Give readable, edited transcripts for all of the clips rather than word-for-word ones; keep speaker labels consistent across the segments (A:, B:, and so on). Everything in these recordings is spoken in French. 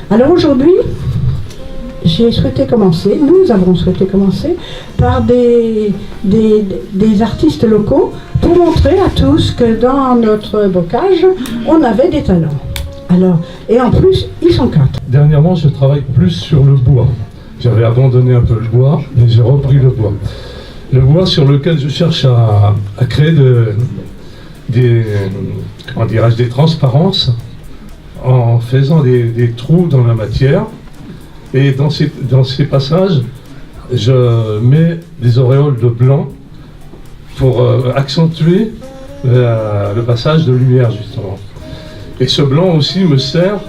A: Alors aujourd'hui, nous avons souhaité commencer par des artistes locaux pour montrer à tous que dans notre bocage, on avait des talents. Alors, et en plus, ils sont 4.
B: Dernièrement, je travaille plus sur le bois. J'avais abandonné un peu le bois, mais j'ai repris le bois. Le bois sur lequel je cherche à créer des transparences en faisant des trous dans la matière. Et dans ces passages, je mets des auréoles de blanc pour accentuer le passage de lumière, justement. Et ce blanc aussi me sert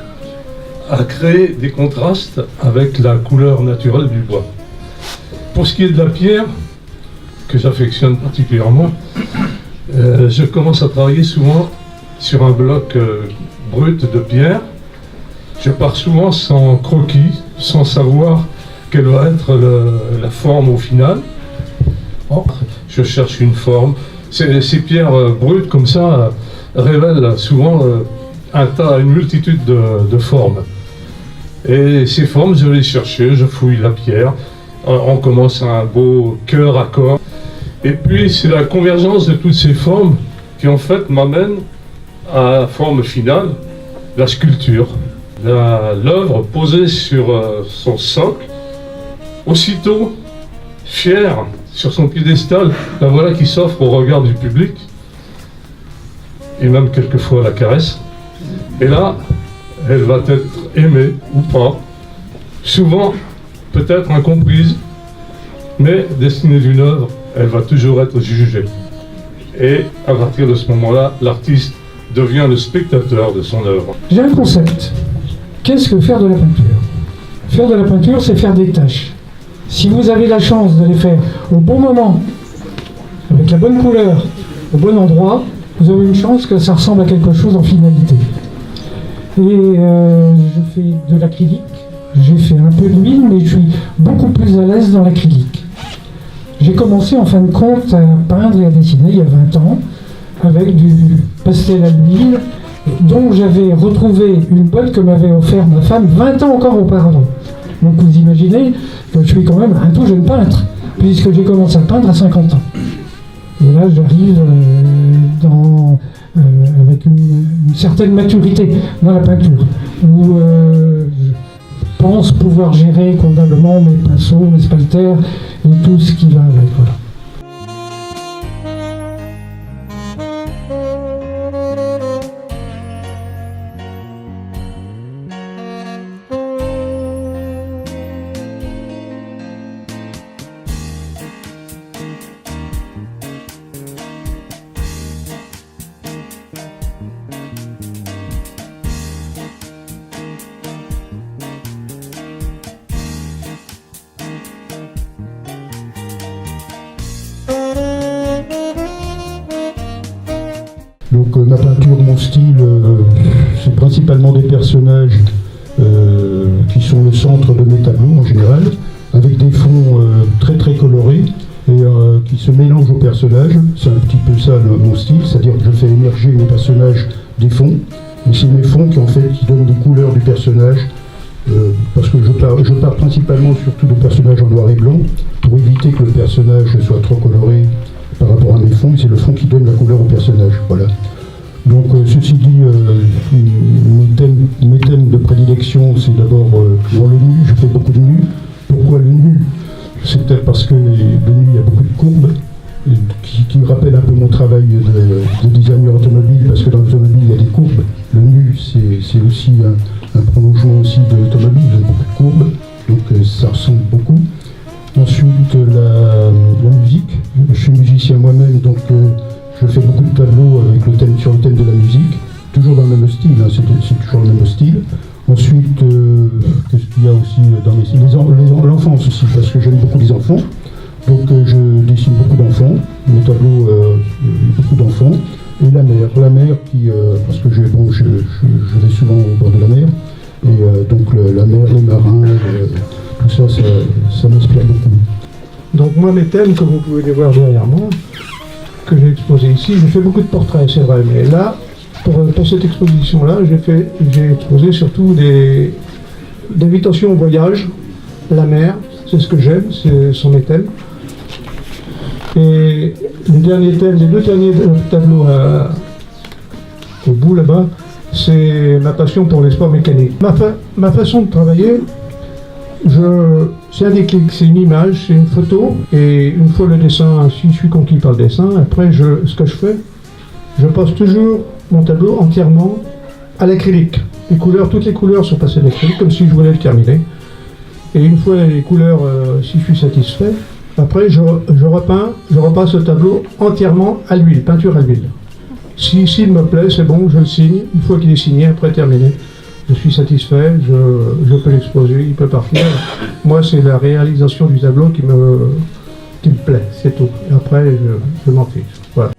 B: à créer des contrastes avec la couleur naturelle du bois. Pour ce qui est de la pierre, que j'affectionne particulièrement, je commence à travailler souvent sur un bloc brut de pierre. Je pars souvent sans croquis, sans savoir quelle va être la forme au final. Je cherche une forme. Ces pierres brutes comme ça révèlent souvent une multitude de formes. Et ces formes, je vais les chercher, je fouille la pierre. On commence un beau cœur à corps. Et puis c'est la convergence de toutes ces formes qui en fait m'amène à la forme finale, la sculpture. L'œuvre posée sur son socle, aussitôt fière sur son piédestal, la voilà qui s'offre au regard du public, et même quelquefois la caresse. Et là, elle va être aimée ou pas, souvent peut-être incomprise, mais destinée d'une œuvre, elle va toujours être jugée. Et à partir de ce moment-là, l'artiste devient le spectateur de son œuvre.
C: J'ai un concept. Qu'est-ce que faire de la peinture? Faire de la peinture, c'est faire des tâches. Si vous avez la chance de les faire au bon moment, avec la bonne couleur, au bon endroit, vous avez une chance que ça ressemble à quelque chose en finalité. Et je fais de l'acrylique, j'ai fait un peu d'huile, mais je suis beaucoup plus à l'aise dans l'acrylique. J'ai commencé en fin de compte à peindre et à dessiner il y a 20 ans, avec du pastel à l'huile, dont j'avais retrouvé une boîte que m'avait offert ma femme 20 ans encore auparavant. Donc vous imaginez que je suis quand même un tout jeune peintre, puisque j'ai commencé à peindre à 50 ans. Et là j'arrive avec une certaine maturité dans la peinture, où je pense pouvoir gérer convenablement mes pinceaux, mes spalters et tout ce qui va avec. Voilà.
D: Donc ma peinture, mon style, c'est principalement des personnages qui sont le centre de mes tableaux en général, avec des fonds très très colorés et qui se mélangent aux personnages. C'est un petit peu ça mon style, c'est-à-dire que je fais émerger mes personnages des fonds, et c'est mes fonds qui donnent des couleurs du personnage, parce que je pars principalement surtout de personnages en noir et blanc, pour éviter que le personnage soit trop coloré par rapport à mes fonds, et c'est le fond qui donne la couleur au personnage. Voilà. Donc ceci dit, mes thèmes de prédilection, c'est d'abord dans le nu, je fais beaucoup de nus. Pourquoi le nu? C'est peut-être parce que le nu, il y a beaucoup de courbes, qui rappellent un peu mon travail de designer automobile, parce que dans l'automobile, il y a des courbes. Le nu, c'est aussi un prolongement aussi de l'automobile, il y a beaucoup de courbes, donc ça ressemble beaucoup. Ensuite, la musique. Je suis musicien moi-même, donc je fais beaucoup de tableaux avec sur le thème de la musique, toujours dans le même style, hein, c'est toujours le même style. Ensuite, qu'est-ce qu'il y a aussi dans l'enfance aussi, parce que j'aime beaucoup les enfants. Donc je dessine beaucoup d'enfants, mes tableaux, beaucoup d'enfants. Et la mer qui, parce que je vais souvent au bord de la mer, et donc la mer, les marins, tout ça m'inspire beaucoup.
C: Donc moi mes thèmes, comme vous pouvez les voir derrière moi, que j'ai exposé ici. J'ai fait beaucoup de portraits, c'est vrai, mais là, pour cette exposition-là, j'ai exposé surtout des invitations au voyage, la mer, c'est ce que j'aime, ce sont mes thèmes. Et les deux derniers tableaux au bout là-bas, c'est ma passion pour les sports mécaniques. Ma façon de travailler, c'est un déclic, c'est une image, c'est une photo, et une fois le dessin, si je suis conquis par le dessin, après ce que je fais, je passe toujours mon tableau entièrement à l'acrylique. Toutes les couleurs sont passées à l'acrylique, comme si je voulais le terminer. Et une fois les couleurs, si je suis satisfait, après je repasse le tableau entièrement à l'huile, peinture à l'huile. S'il me plaît, c'est bon, je le signe. Une fois qu'il est signé, après terminé, je suis satisfait, je peux l'exposer, il peut partir. Moi, c'est la réalisation du tableau qui me plaît, c'est tout. Et après, je m'en fiche. Voilà.